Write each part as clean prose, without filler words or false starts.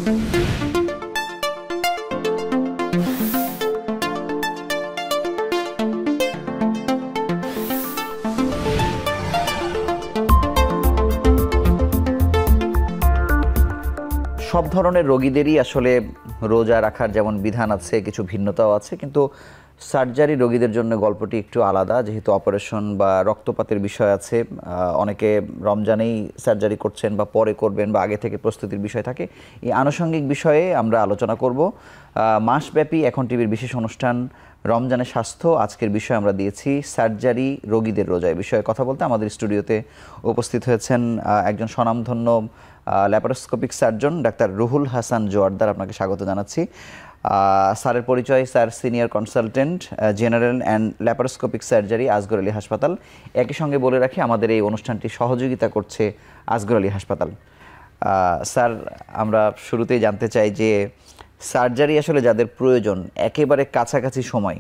সব ধরনের রোগীদেরই আসলে রোজা রাখার যেমন বিধান আছে, কিছু ভিন্নতাও আছে, কিন্তু সার্জারি রোগীদের জন্য গল্পটি একটু আলাদা, যেহেতু অপারেশন বা রক্তপাতের বিষয় আছে। অনেকে রমজানেই সার্জারি করছেন বা পরে করবেন বা আগে থেকে প্রস্তুতির বিষয় থাকে। এই আনুষঙ্গিক বিষয়ে আমরা আলোচনা করব। মাসব্যাপী এখন টিভির বিশেষ অনুষ্ঠান রমজানের স্বাস্থ্য, আজকের বিষয় আমরা দিয়েছি সার্জারি রোগীদের রোজায়। বিষয়ে কথা বলতে আমাদের স্টুডিওতে উপস্থিত হয়েছেন একজন স্বনামধন্য laparoscopic surgeon doctor Ruhul Hasan Joardar. আপনাকে স্বাগত জানাচ্ছি। স্যারের পরিচয়, sir senior consultant general and laparoscopic surgery Asgar Ali হাসপাতাল। একই সঙ্গে বলে রাখি আমাদের এই অনুষ্ঠানটি সহযোগিতা করছে আসগর আলী হাসপাতাল। স্যার, আমরা শুরুতেই জানতে চাই যে সার্জারি আসলে যাদের প্রয়োজন, একেবারে কাছাকাছি সময়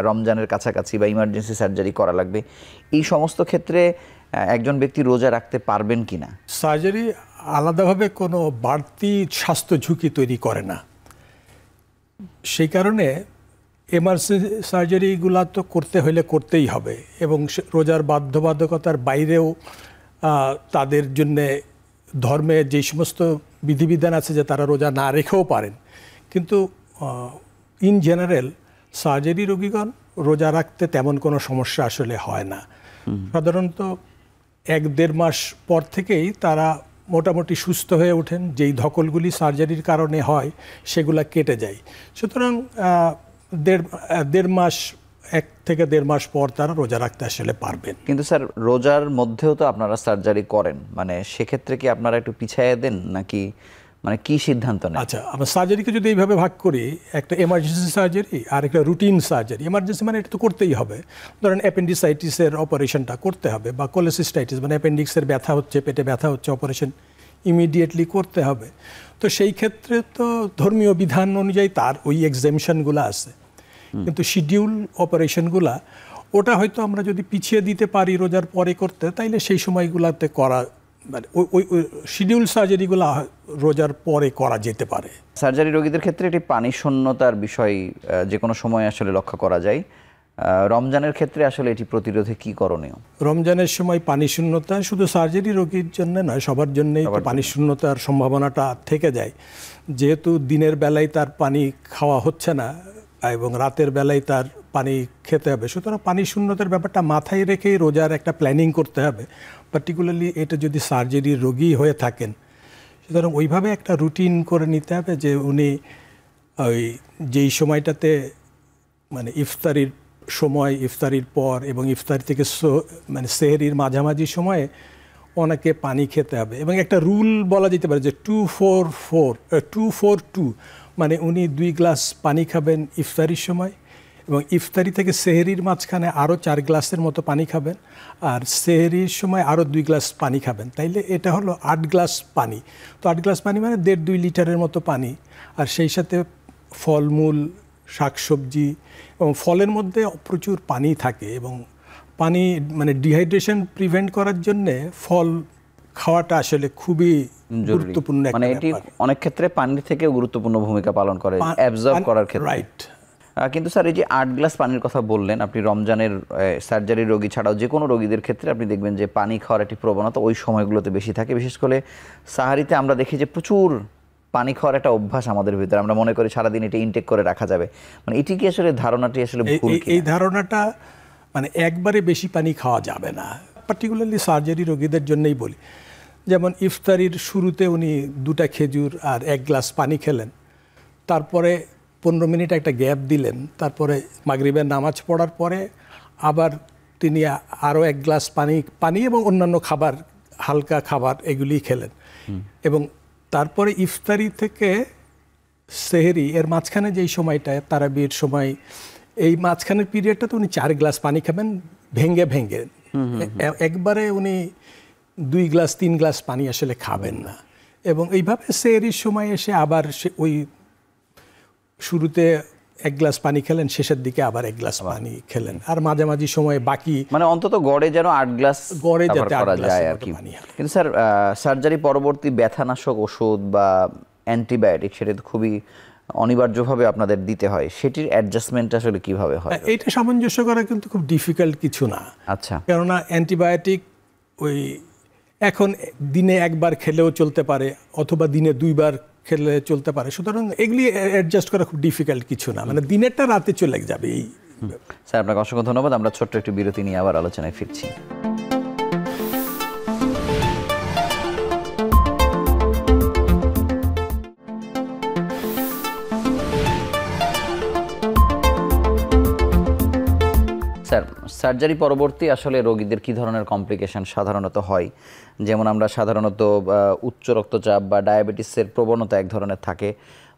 রমজানের কাছাকাছি বা ইমার্জেন্সি সার্জারি করা লাগবে, এই সমস্ত ক্ষেত্রে একজন ব্যক্তি রোজা রাখতে পারবেন কিনা? সার্জারি আলাদাভাবে কোনো বাড়তি স্বাস্থ্য ঝুঁকি তৈরি করে না। সেই কারণে এমার্জেন্সি সার্জারিগুলো তো করতে হলে করতেই হবে, এবং রোজার বাধ্যবাধকতার বাইরেও তাদের জন্যে ধর্মে যে সমস্ত বিধিবিধান আছে যে তারা রোজা না রেখেও পারেন। কিন্তু ইন জেনারেল সার্জারি রোগীগণ রোজা রাখতে তেমন কোনো সমস্যা আসলে হয় না। সাধারণত 1-1.5 মাস পর থেকেই তারা মোটামুটি সুস্থ হয়ে ওঠেন। যেই ধকলগুলি সার্জারির কারণে হয় সেগুলা কেটে যায়। সুতরাং 1 থেকে দেড় মাস পর তারা রোজা রাখতে আসলে পারবেন। কিন্তু স্যার, রোজার মধ্যেও তো আপনারা সার্জারি করেন, মানে সেক্ষেত্রে কি আপনারা একটু পিছাইয়ে দেন নাকি, মানে কি সিদ্ধান্ত নেন? আচ্ছা, আমরা সার্জারিকে যদি এইভাবে ভাগ করি, একটা এমার্জেন্সি সার্জারি আর একটা রুটিন সার্জারি। এমার্জেন্সি মানে এটা তো করতেই হবে। ধরেন অ্যাপেন্ডিসাইটিসের অপারেশনটা করতে হবে, বা কোলেসিস্টাইটিস মানে অ্যাপেন্ডিক্সের ব্যথা হচ্ছে, পেটে ব্যথা হচ্ছে, অপারেশন ইমিডিয়েটলি করতে হবে। তো সেই ক্ষেত্রে তো ধর্মীয় বিধান অনুযায়ী তার ওই এক্সেমশনগুলো আছে। কিন্তু শিডিউল অপারেশনগুলা ওটা হয়তো আমরা যদি পিছিয়ে দিতে পারি রোজার পরে করতে, তাইলে সেই সময়গুলোতে করা, মানে ওই শিডিউল সার্জারিগুলো রোজার পরে করা যেতে পারে। সার্জারি রোগীদের ক্ষেত্রে এটি পানি শূন্যতার বিষয় যে কোনো সময় আসলে লক্ষ্য করা যায়। রমজানের ক্ষেত্রে আসলে এটি প্রতিরোধে কি করণীয়? রমজানের সময় পানি শূন্যতা শুধু সার্জারি রোগীর জন্য নয়, সবার জন্যই পানি শূন্যতার সম্ভাবনাটা থেকে যায়। যেহেতু দিনের বেলায় তার পানি খাওয়া হচ্ছে না এবং রাতের বেলায় তার পানি খেতে হবে, সুতরাং পানি শূন্যতার ব্যাপারটা মাথায় রেখেই রোজার একটা প্ল্যানিং করতে হবে। পার্টিকুলারলি এটা যদি সার্জারির রোগী হয়ে থাকেন, সুতরাং ওইভাবে একটা রুটিন করে নিতে হবে যে উনি ওই যেই সময়টাতে, মানে ইফতারির সময়, ইফতারির পর এবং ইফতারি থেকে মানে সেহরির মাঝামাঝি সময়ে ওনাকে পানি খেতে হবে। এবং একটা রুল বলা যেতে পারে যে 2-4-2, মানে উনি 2 গ্লাস পানি খাবেন ইফতারির সময়, এবং ইফতারি থেকে সেহরির মাঝখানে আরও 4 গ্লাসের মতো পানি খাবেন, আর সেহরির সময় আরও 2 গ্লাস পানি খাবেন। তাইলে এটা হলো 8 গ্লাস পানি। তো 8 গ্লাস পানি মানে 1.5-2 লিটারের মতো পানি। আর সেই সাথে ফলমূল, শাকসবজি, এবং ফলের মধ্যে প্রচুর পানি থাকে, এবং পানি মানে ডিহাইড্রেশন প্রিভেন্ট করার জন্যে ফল খাওয়াটা আসলে খুবই গুরুত্বপূর্ণ। মানে এটি অনেক ক্ষেত্রে পানি থেকে গুরুত্বপূর্ণ ভূমিকা পালন করে অ্যাবজর্ব করার ক্ষেত্রে। রাইট। কিন্তু স্যার, এই যে 8 গ্লাস পানির কথা বললেন আপনি, রমজানের সার্জারি রোগী ছাড়াও যে কোনো রোগীদের ক্ষেত্রে আপনি দেখবেন যে পানি খাওয়ার একটি প্রবণতা ওই সময়গুলোতে বেশি থাকে। বিশেষ করে সাহারিতে আমরা দেখি যে প্রচুর পানি খাওয়ার একটা অভ্যাস আমাদের ভিতরে, আমরা মনে করি সারাদিন এটা ইনটেক করে রাখা যাবে। মানে এটি কি আসলে ধারণাটি আসলে ভুল? এই ধারণাটা, মানে একবারে বেশি পানি খাওয়া যাবে না। পার্টিকুলারলি সার্জারি রোগীদের জন্যই বলি। যেমন ইফতারির শুরুতে উনি 2টা খেজুর আর 1 গ্লাস পানি খেলেন, তারপরে 15 মিনিট একটা গ্যাপ দিলেন, তারপরে মাগরিবের নামাজ পড়ার পরে আবার তিনি আরও 1 গ্লাস পানি এবং অন্যান্য খাবার, হালকা খাবার এগুলি খেলেন। এবং তারপরে ইফতারি থেকে সেহরি এর মাঝখানে যেই সময়টায় তারাবির সময়, এই মাঝখানের পিরিয়ডটাতে উনি 4 গ্লাস পানি খাবেন ভেঙে ভেঙে। একবারে উনি 2 গ্লাস 3 গ্লাস পানি আসলে খাবেন না। এবং এইভাবে সেহরির সময় এসে আবার ওই শুরুতে 1 গ্লাস পানি খেলেন, শেষের দিকে আবার 1 গ্লাস পানি খেলেন, আর মাঝামাঝি সময়ে বাকি, মানে অন্তত গড়ে যেন 8 গ্লাস গড়ে যাতে করা যায় আর কি। কিন্তু স্যার, সার্জারি পরবর্তী ব্যথানাশক ওষুধ বা অ্যান্টিবায়োটিক সেটা তো খুবই অনিবার্যভাবে আপনাদের দিতে হয়, সেটির অ্যাডজাস্টমেন্ট আসলে কিভাবে হয়? এইটা সামঞ্জস্য করা কিন্তু খুব ডিফিকাল্ট কিছু না। আচ্ছা, কেননা অ্যান্টিবায়োটিক ওই এখন দিনে একবার খেলেও চলতে পারে অথবা দিনে 2বার খেলে চলতে পারে, সুতরাং এগুলি অ্যাডজাস্ট করা খুব ডিফিকাল্ট কিছু না, মানে দিনেরটা রাতে চলে যাবে এই। স্যার আপনাকে অসংখ্য ধন্যবাদ। আমরা ছোট্ট একটু বিরতি নিয়ে আবার আলোচনায় ফিরছি। স্যার, সার্জারি পরবর্তী আসলে রোগীদের কি ধরনের কমপ্লিকেশন সাধারণত হয়? যেমন আমরা সাধারণত উচ্চ রক্তচাপ বা ডায়াবেটিসের প্রবণতা এক ধরনের থাকে,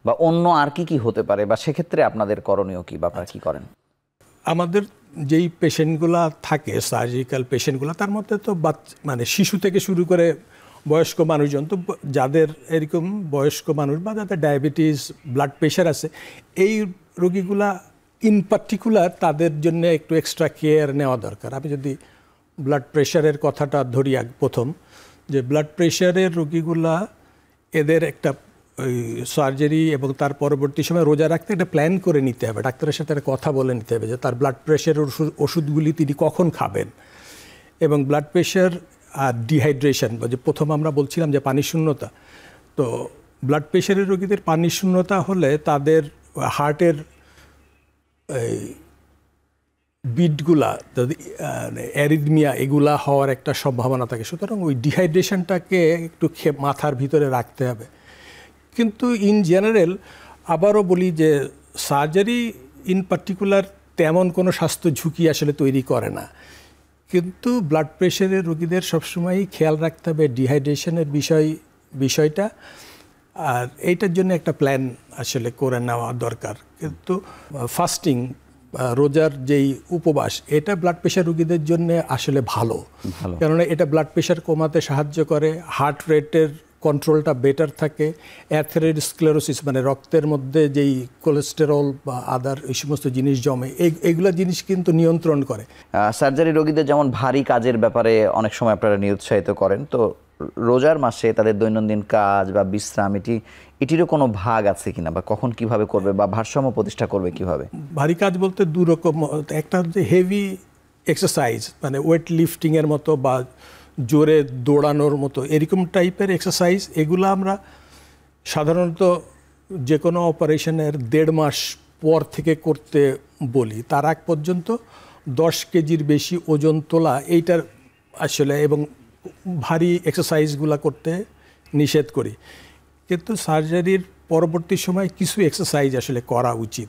বা অন্য আর কি কি হতে পারে, বা সেক্ষেত্রে আপনাদের করণীয় কি বা আপনারা কি করেন? আমাদের যেই পেশেন্টগুলা থাকে সার্জিক্যাল পেশেন্টগুলো, তার মধ্যে তো মানে শিশু থেকে শুরু করে বয়স্ক মানুষজন, তো যাদের এরকম বয়স্ক মানুষ বা যাদের ডায়াবেটিস ব্লাড প্রেশার আছে, এই রোগীগুলা ইন পার্টিকুলার তাদের জন্য একটু এক্সট্রা কেয়ার নেওয়া দরকার। আমি যদি ব্লাড প্রেশারের কথাটা ধরি প্রথম, যে ব্লাড প্রেশারের রোগীগুলা এদের একটা ওই সার্জারি এবং তার পরবর্তী সময় রোজা রাখতে একটা প্ল্যান করে নিতে হবে, ডাক্তারের সাথে একটা কথা বলে নিতে হবে যে তার ব্লাড প্রেশারের ওষুধগুলি তিনি কখন খাবেন। এবং ব্লাড প্রেশার আর ডিহাইড্রেশন, বা যে প্রথম আমরা বলছিলাম যে পানি শূন্যতা, তো ব্লাড প্রেশারের রোগীদের পানি শূন্যতা হলে তাদের হার্টের বিটগুলা, অ্যারিথমিয়া, এগুলা হওয়ার একটা সম্ভাবনা থাকে। সুতরাং ওই ডিহাইড্রেশনটাকে একটু মাথার ভিতরে রাখতে হবে। কিন্তু ইন জেনারেল আবারও বলি যে সার্জারি ইন পার্টিকুলার তেমন কোনো স্বাস্থ্য ঝুঁকি আসলে তৈরি করে না, কিন্তু ব্লাড প্রেশারের রোগীদের সবসময়ই খেয়াল রাখতে হবে ডিহাইড্রেশনের বিষয়টা, আর এইটার জন্য একটা প্ল্যান আসলে করে নেওয়া দরকার। কিন্তু ফাস্টিং, রোজার যেই উপবাস, এটা ব্লাড প্রেশার রোগীদের জন্য আসলে ভালো, কেননা এটা ব্লাড প্রেশার কমাতে সাহায্য করে, হার্ট রেটের কন্ট্রোলটা বেটার থাকে, অ্যাথেরোস্ক্লেরোসিস মানে রক্তের মধ্যে যেই কোলেস্টেরল বা আদার এই সমস্ত জিনিস জমে, এইগুলো জিনিস কিন্তু নিয়ন্ত্রণ করে। সার্জারি রোগীদের যেমন ভারী কাজের ব্যাপারে অনেক সময় আপনারা নিরুৎসাহিত করেন, তো রোজার মাসে তাদের দৈনন্দিন কাজ বা বিশ্রাম এটিরও কোনো ভাগ আছে কিনা, বা কখন কিভাবে করবে বা ভারসাম্য প্রতিষ্ঠা করবে কিভাবে? ভারী কাজ বলতে দু রকম, একটা হচ্ছে হেভি এক্সারসাইজ মানে ওয়েট লিফটিংয়ের মতো বা জোরে দৌড়ানোর মতো এরকম টাইপের এক্সারসাইজ, এগুলো আমরা সাধারণত যে কোনো অপারেশনের 1.5 মাস পর থেকে করতে বলি। তার আগ পর্যন্ত 10 কেজির বেশি ওজন তোলা এইটার আসলে, এবং ভারী এক্সারসাইজগুলো করতে নিষেধ করি। কিন্তু সার্জারির পরবর্তী সময় কিছু এক্সারসাইজ আসলে করা উচিত,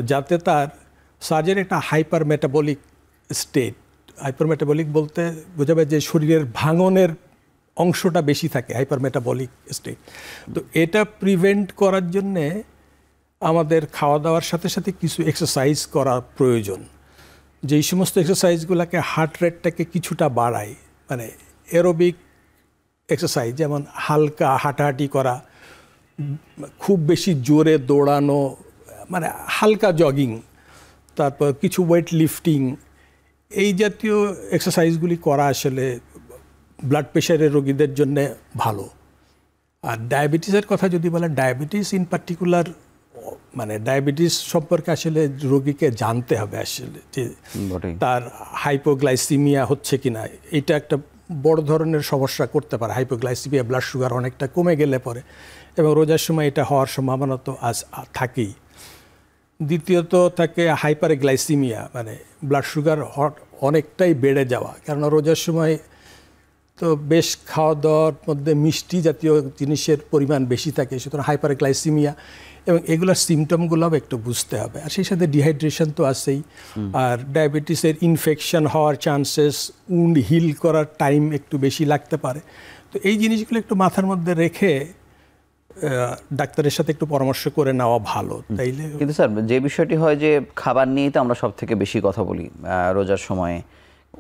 যাতে তার সার্জারি একটা hyper metabolic state, hyper metabolic বলতে বোঝাবে যে শরীরের ভাঙনের অংশটা বেশি থাকে, হাইপার মেটাবলিক স্টেট। তো এটা প্রিভেন্ট করার জন্যে আমাদের খাওয়া দাওয়ার সাথে সাথে কিছু এক্সারসাইজ করা প্রয়োজন, যেই সমস্ত এক্সারসাইজগুলোকে হার্ট রেটটাকে কিছুটা বাড়ায়, মানে অ্যারোবিক এক্সারসাইজ, যেমন হালকা হাঁটাহাঁটি করা, খুব বেশি জোরে দৌড়ানো, মানে হালকা জগিং, তারপর কিছু ওয়েট লিফটিং, এই জাতীয় এক্সারসাইজগুলি করা আসলে ব্লাড প্রেশারের রোগীদের জন্য ভালো। আর ডায়াবেটিসের কথা যদি বলেন, ডায়াবেটিস ইন পার্টিকুলার, মানে ডায়াবেটিস সম্পর্কে আসলে রোগীকে জানতে হবে আসলে যে তার হাইপোগ্লাইসিমিয়া হচ্ছে কিনা। এটা একটা বড় ধরনের সমস্যা করতে পারে, হাইপোগ্লাইসিমিয়া, ব্লাড সুগার অনেকটা কমে গেলে পরে, এবং রোজার সময় এটা হওয়ার সম্ভাবনা তো আজ থাকেই। দ্বিতীয়ত থাকে হাইপারগ্লাইসিমিয়া, মানে ব্লাড সুগার অনেকটাই বেড়ে যাওয়া, কেননা রোজার সময় তো বেশ খাওয়া দাওয়ার মধ্যে মিষ্টি জাতীয় জিনিসের পরিমাণ বেশি থাকে, সুতরাং হাইপারগ্লাইসিমিয়া, এবং এগুলোর সিমটমগুলোও একটু বুঝতে হবে। আর সেই সাথে ডিহাইড্রেশন তো আছেই, আর ডায়াবেটিসের ইনফেকশন হওয়ার চান্সেস, উন্ড হিল করার টাইম একটু বেশি লাগতে পারে। তো এই জিনিসগুলো একটু মাথার মধ্যে রেখে ডাক্তারের সাথে একটু পরামর্শ করে নেওয়া ভালো। তাইলে কিন্তু স্যার, যে বিষয়টি হয় যে খাবার নিয়েই তো আমরা সব থেকে বেশি কথা বলি রোজার সময়ে,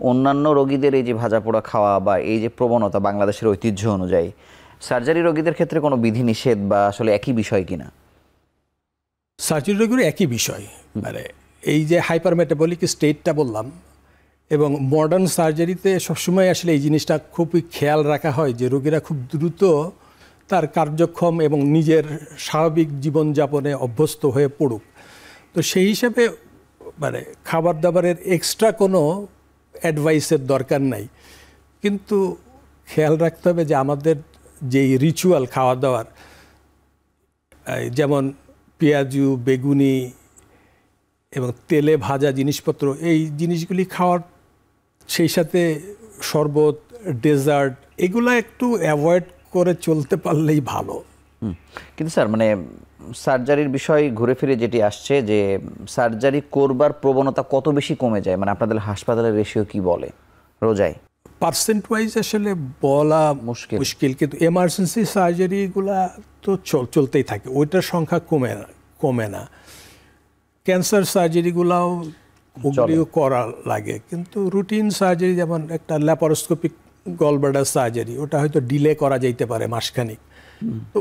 অন্যান্য রোগীদের এই যে ভাজা পোড়া খাওয়া বা এই যে প্রবণতা বাংলাদেশের ঐতিহ্য অনুযায়ী, সার্জারি রোগীদের ক্ষেত্রে কোনো বিধিনিষেধ বা আসলে একই বিষয় কিনা? সার্জারি রোগীর একই বিষয়, মানে এই যে হাইপার মেটাবলিক স্টেটটা বললাম, এবং মডার্ন সার্জারিতে সবসময় আসলে এই জিনিসটা খুবই খেয়াল রাখা হয় যে রোগীরা খুব দ্রুত তার কার্যক্ষম এবং নিজের স্বাভাবিক জীবনযাপনে অভ্যস্ত হয়ে পড়ুক। তো সেই হিসেবে মানে খাবার দাবারের এক্সট্রা কোনো অ্যাডভাইসের দরকার নাই, কিন্তু খেয়াল রাখতে হবে যে আমাদের যেই রিচুয়াল খাওয়া দাওয়ার, যেমন পেঁয়াজু, বেগুনি এবং তেলে ভাজা জিনিসপত্র, এই জিনিসগুলি খাওয়ার, সেই সাথে শরবত, ডেজার্ট, এগুলো একটু অ্যাভয়েড করে চলতে পারলেই ভালো। কিন্তু স্যার মানে সার্জারির বিষয় ঘুরে ফিরে যেটি আসছে যে সার্জারি করবার প্রবণতা কত বেশি কমে যায়, মানে আপনাদের হাসপাতালের রেশিও কি বলে রোজায়? পার্সেন্ট ওয়াইজ আসলে বলা মুশকিল, কিন্তু এমার্জেন্সি সার্জারিগুলা তো চলতেই থাকে, ওইটার সংখ্যা কমে না। ক্যান্সার সার্জারিগুলাও ওগুলিও করা লাগে, কিন্তু রুটিন সার্জারি যেমন একটা ল্যাপারোস্কোপিক গলব্লাডার সার্জারি, ওটা হয়তো ডিলে করা যাইতে পারে মাসখানিক। তো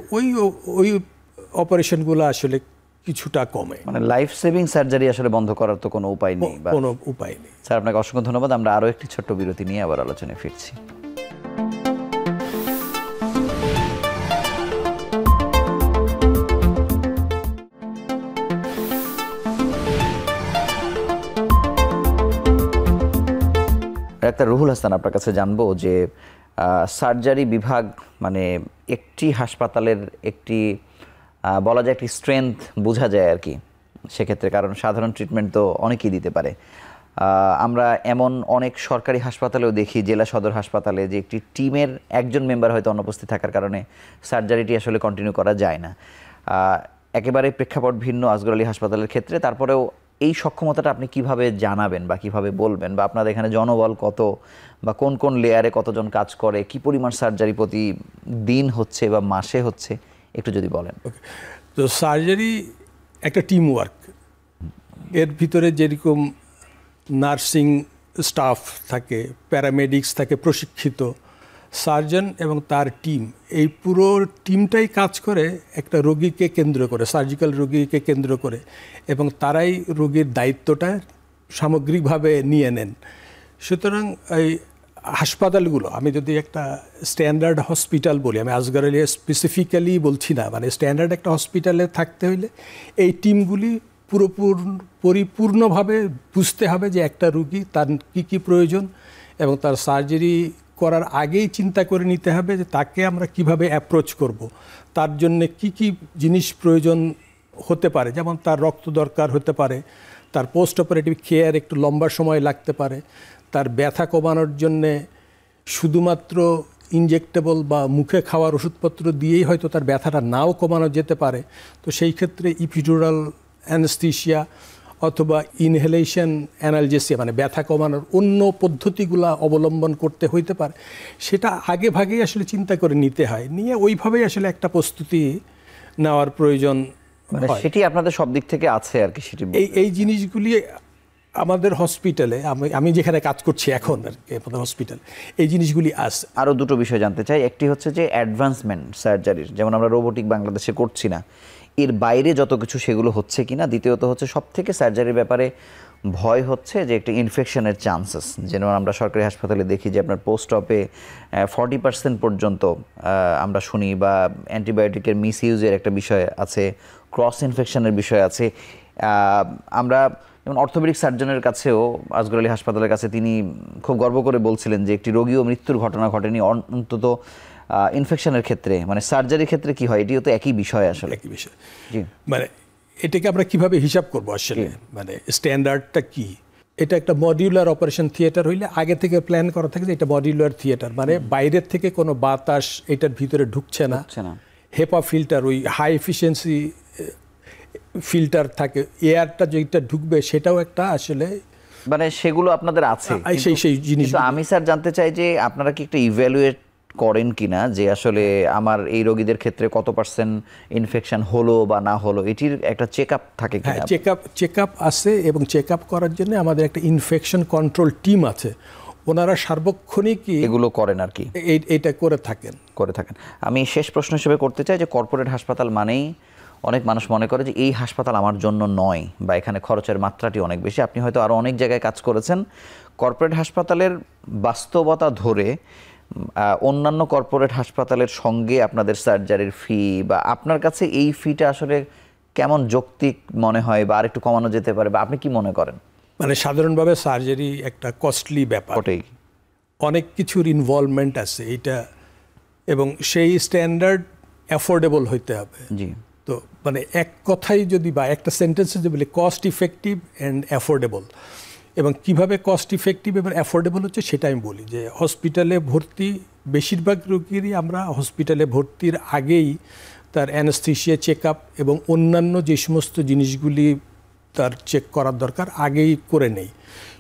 ওই অপারেশনগুলো আসলে কিছুটা কমে। মানে লাইফ সেভিং সার্জারি আসলে বন্ধ করার তো কোনো উপায় নেই, কোনো উপায় নেই। স্যার আপনাকে অসংখ্য ধন্যবাদ। আমরা আরও একটি ছোট্ট বিরতি নিয়ে আবার আলোচনায় ফিরছি। ডাক্তার রুহুল হাসান, আপনার কাছে জানবো যে সার্জারি বিভাগ মানে একটি হাসপাতালের একটি বলা যায় একটি স্ট্রেংথ বোঝা যায় আর কি সেক্ষেত্রে, কারণ সাধারণ ট্রিটমেন্ট তো অনেকেই দিতে পারে। আমরা এমন অনেক সরকারি হাসপাতালেও দেখি, জেলা সদর হাসপাতালে, যে একটি টিমের একজন মেম্বার হয়তো অনুপস্থিত থাকার কারণে সার্জারিটি আসলে কন্টিনিউ করা যায় না। একেবারে প্রেক্ষাপট ভিন্ন আসগর আলী হাসপাতালের ক্ষেত্রে। তারপরেও এই সক্ষমতাটা আপনি কিভাবে জানাবেন বা কিভাবে বলবেন, বা আপনাদের এখানে জনবল কত, বা কোন কোন লেয়ারে কতজন কাজ করে, কি পরিমাণ সার্জারি প্রতি দিন হচ্ছে বা মাসে হচ্ছে, একটু যদি বলেন। তো সার্জারি একটা টিম ওয়ার্ক, এর ভিতরে যেরকম নার্সিং স্টাফ থাকে, প্যারামেডিক্স থাকে প্রশিক্ষিত, সার্জন এবং তার টিম, এই পুরো টিমটাই কাজ করে একটা রোগীকে কেন্দ্র করে, সার্জিক্যাল রোগীকে কেন্দ্র করে, এবং তারাই রোগীর দায়িত্বটা সামগ্রিকভাবে নিয়ে নেন। সুতরাং এই হাসপাতালগুলো, আমি যদি একটা স্ট্যান্ডার্ড হসপিটাল বলি, আমি আসগর আলী স্পেসিফিক্যালি বলছি না, মানে স্ট্যান্ডার্ড একটা হসপিটালে থাকতে হইলে এই টিমগুলি পরিপূর্ণভাবে বুঝতে হবে যে একটা রুগী তার কী কী প্রয়োজন, এবং তার সার্জারি করার আগেই চিন্তা করে নিতে হবে যে তাকে আমরা কিভাবে অ্যাপ্রোচ করব, তার জন্য কি কি জিনিস প্রয়োজন হতে পারে। যেমন তার রক্ত দরকার হতে পারে, তার পোস্ট অপারেটিভ কেয়ার একটু লম্বা সময় লাগতে পারে, তার ব্যথা কমানোর জন্যে শুধুমাত্র ইনজেক্টেবল বা মুখে খাওয়ার ওষুধপত্র দিয়েই হয়তো তার ব্যথাটা নাও কমানো যেতে পারে। তো সেই ক্ষেত্রে ইপিডুরাল অ্যানেস্থেসিয়া অথবা ইনহেলেশন অ্যানালজেসিয়া, মানে ব্যথা কমানোর অন্য পদ্ধতিগুলো অবলম্বন করতে হইতে পারে। সেটা আগে ভাগেই আসলে চিন্তা করে নিতে হয়, নিয়ে ওইভাবেই আসলে একটা প্রস্তুতি নেওয়ার প্রয়োজন। সেটি আপনাদের সব দিক থেকে আছে আর কি, সেটি এই জিনিসগুলি আমাদের হসপিটালে, আমি যেখানে কাজ করছি এখন আর কি, আমাদের হসপিটাল এই জিনিসগুলি আছে। আরও দুটো বিষয় জানতে চাই। একটি হচ্ছে যে অ্যাডভান্সমেন্ট সার্জারির, যেমন আমরা রোবোটিক বাংলাদেশে করছি না, এর বাইরে যত কিছু সেগুলো হচ্ছে কিনা। দ্বিতীয়ত হচ্ছে সব থেকে সার্জারির ব্যাপারে ভয় হচ্ছে যে একটা ইনফেকশনের চান্সেস, যেমন আমরা সরকারি হাসপাতালে দেখি যে আপনার পোস্ট অপে 40% পর্যন্ত আমরা শুনি, বা অ্যান্টিবায়োটিকের মিসইউজের একটা বিষয় আছে, ক্রস ইনফেকশনের বিষয় আছে। আমরা যেমন অর্থোপেডিক সার্জনের কাছেও, আসগর আলী হাসপাতালের কাছে, তিনি খুব গর্ব করে বলছিলেন যে একটি রোগী ও মৃত্যুর ঘটনা ঘটেনি অন্তত ইনফেকশনের ক্ষেত্রে। মানে সার্জারির ক্ষেত্রে কি হয়, এটিও তো একই বিষয় আসলে। একই বিষয়, মানে এটাকে আমরা কিভাবে হিসাব করবো আসলে, মানে স্ট্যান্ডার্ডটা কি? এটা একটা মডিউলার অপারেশন থিয়েটার হইলে আগে থেকে প্ল্যান করা থাকে যে এটা মডিউলার থিয়েটার, মানে বাইরের থেকে কোনো বাতাস এটার ভিতরে ঢুকছে না। হেপা ফিল্টার, ওই হাই এফিসিয়েন্সি ফিল্টার থাকে, এয়ারটা যেটা ঢুকবে সেটাও একটা আসলে, মানে সেগুলো আপনাদের আছে সেই জিনিস। আমি স্যার জানতে চাই যে আপনারা কি একটা ইভ্যালুয়েট করেন কিনা যে আসলে আমার এই রোগীদের ক্ষেত্রে কত পার্সেন্ট ইনফেকশন হলো বা না হলো, এটির একটা চেক আপ থাকে কিনা? চেক আপ আছে, এবং চেক আপ করার জন্য আমাদের একটা ইনফেকশন কন্ট্রোল টিম আছে, ওনারা সার্বক্ষণিক এগুলো করেন আর কি, এইটা করে থাকেন। আমি শেষ প্রশ্ন হিসেবে করতে চাই যে কর্পোরেট হাসপাতাল মানেই অনেক মানুষ মনে করে যে এই হাসপাতাল আমার জন্য নয়, বা এখানে খরচের মাত্রাটি অনেক বেশি। আপনি হয়তো আরও অনেক জায়গায় কাজ করেছেন। কর্পোরেট হাসপাতালের বাস্তবতা ধরে অন্যান্য কর্পোরেট হাসপাতালের সঙ্গে আপনাদের সার্জারির ফি বা আপনার কাছে এই ফিটা আসলে কেমন যৌক্তিক মনে হয় বা আরেকটু কমানো যেতে পারে বা আপনি কি মনে করেন? মানে সাধারণভাবে সার্জারি একটা কস্টলি ব্যাপার, ওটাই অনেক কিছুর ইনভলভমেন্ট আছে এইটা, এবং সেই স্ট্যান্ডার্ড অ্যাফোর্ডেবল হইতে হবে। জি। তো মানে এক কথাই যদি বা একটা সেন্টেন্সে যদি বলি কস্ট ইফেক্টিভ অ্যান্ড অ্যাফোর্ডেবল, এবং কিভাবে কস্ট ইফেক্টিভ এবং অ্যাফোর্ডেবল হচ্ছে সেটা আমি বলি যে হসপিটালে ভর্তি বেশিরভাগ রোগীরই আমরা হসপিটালে ভর্তির আগেই তার অ্যানেস্থেশিয়া চেক আপ এবং অন্যান্য যে সমস্ত জিনিসগুলি তার চেক করার দরকার আগেই করে নেই।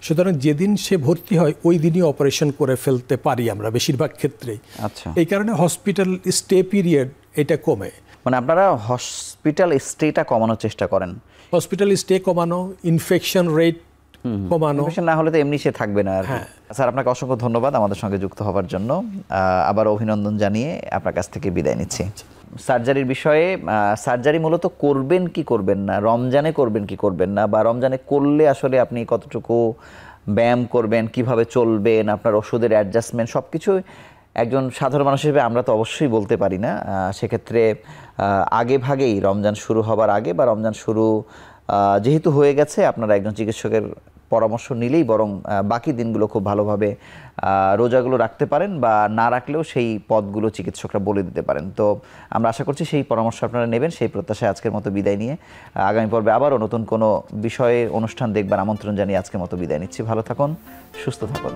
সুতরাং যেদিন সে ভর্তি হয় ওই দিনই অপারেশন করে ফেলতে পারি আমরা বেশিরভাগ ক্ষেত্রেই। আচ্ছা। এই কারণে হসপিটাল স্টে পিরিয়ড এটা কমে। মানে আপনারা হসপিটাল স্টেটা কমানোর চেষ্টা করেন? হসপিটাল স্টে কমানো, ইনফেকশন রেট কমানো। ইনফেকশন না হলে তো এমনি সে থাকবে না আর কি। স্যার আপনাকে অসংখ্য ধন্যবাদ আমাদের সঙ্গে যুক্ত হওয়ার জন্য। আবার অভিনন্দন জানিয়ে আপনার কাছ থেকে বিদায় নিচ্ছি। সার্জারির বিষয়ে, সার্জারি মূলত করবেন কি করবেন না, রমজানে করবেন কি করবেন না, বা রমজানে করলে আসলে আপনি কতটুকু ব্যায়াম করবেন, কিভাবে চলবেন, আপনার ওষুধের অ্যাডজাস্টমেন্ট সব কিছু একজন সাধারণ মানুষ হিসেবে আমরা তো অবশ্যই বলতে পারি না। সেক্ষেত্রে আগে ভাগেই রমজান শুরু হবার আগে বা রমজান শুরু যেহেতু হয়ে গেছে, আপনারা একজন চিকিৎসকের পরামর্শ নিলেই বরং বাকি দিনগুলো খুব ভালোভাবে রোজাগুলো রাখতে পারেন, বা না রাখলেও সেই পথগুলো চিকিৎসকরা বলে দিতে পারেন। তো আমরা আশা করছি সেই পরামর্শ আপনারা নেবেন। সেই প্রত্যাশায় আজকের মতো বিদায় নিয়ে আগামী পর্বে আবারও নতুন কোনো বিষয়ে অনুষ্ঠান দেখবার আমন্ত্রণ জানিয়ে আজকের মতো বিদায় নিচ্ছি। ভালো থাকুন, সুস্থ থাকুন।